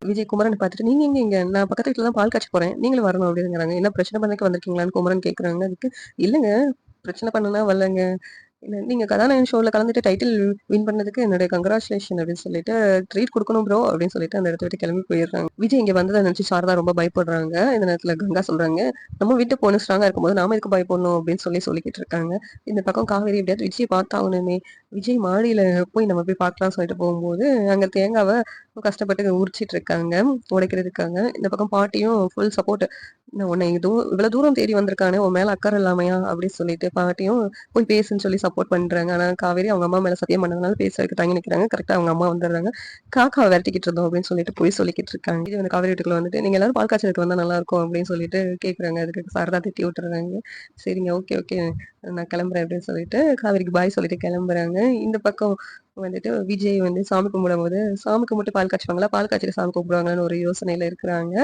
விஜய் குமரன் பார்த்துட்டு, "நீங்க எங்க இங்க? நான் பக்கத்து வீட்ல தான் பால் காய்ச்ச போறேன். நீங்களும் வரணும்" அப்படிங்கிறாங்க. "என்ன பிரச்சனை பண்ணக்கு வந்திருக்கீங்களான்னு?" குமரன் கேட்குறாங்க. அதுக்கு, "இல்லங்க பிரச்சனை பண்ணனா வரலங்க. இல்ல நீங்க கதாநாயகன் ஷோல கலந்துட்டு டைட்டில் வின் பண்ணதுக்கு என்னுடைய கங்கிராச்சுலேஷன் அப்படின்னு சொல்லிட்டு, ட்ரீட் குடுக்கணும் ப்ரோ அப்படின்னு சொல்லிட்டு அந்த இடத்த விட்டு கிளம்பி போயிடுறாங்க. விஜய் இங்க வந்தத நினைச்சு சாரதா ரொம்ப பயப்படுறாங்க. இந்த நேரத்துல கங்கா சொல்றாங்க, "நம்ம வீட்டு பொண்ணு ஸ்ட்ராங்கா இருக்கும்போது நாம எதுக்கு பயப்படணும்?" அப்படின்னு சொல்லிக்கிட்டு இருக்காங்க. இந்த பக்கம் காவேரி எப்படியாவது விஜய் பார்த்தாகணுமே. விஜய் மாடியில போய் நம்ம போய் பார்க்கலாம்னு சொல்லிட்டு போகும்போது, அங்க தேங்காவ கஷ்டப்பட்டு உரிச்சிட்டு இருக்காங்க, உடைக்கிறதுக்காக. இந்த பக்கம் பாட்டியும் ஃபுல் சப்போர்ட். "நான் உன்னை இவ்வளவு தூரம் தேடி வந்திருக்கானே, உன் மேல அக்கறை இல்லாமையா?" அப்படின்னு சொல்லிட்டு பாட்டியும் போய் பேசுன்னு சொல்லி சப்போர்ட் பண்றாங்க. ஆனா காவேரி அவங்க அம்மா மேல சத்தியம் பண்ணதுனால பேசுறதுக்கு தயங்கி நிக்கிறாங்க. கரெக்ட்டா அவங்க அம்மா வந்துடுறாங்க. "காக்காவ விரட்டிக்கிட்டு இருந்தோம்" அப்படின்னு சொல்லிட்டு பொய் சொல்லிக்கிட்டு இருக்காங்க. இது வந்து காவேரி வீட்டுக்குள்ள வந்துட்டு, "நீங்க எல்லாரும் பால் காய்ச்சலுக்கு வந்தா நல்லா இருக்கும்" அப்படின்னு சொல்லிட்டு கேட்குறாங்க. அதுக்கு சாரதா திட்டி விட்டுறாங்க. "சரிங்க, ஓகே, ஓகே. நான் கிளம்புறேன்" அப்படின்னு சொல்லிட்டு காவேரிக்கு பாய் சொல்லிட்டு கிளம்புறாங்க. இந்த பக்கம் வந்துட்டு விஜய் வந்து சாமி கும்பிடும்போது, சாமி கும்பிட்டு பால் காய்ச்சுவாங்களா? பால் காய்ச்சிட்டு சாமி கும்பிடுவாங்களான்னு ஒரு யோசனையில இருக்கிறாங்க.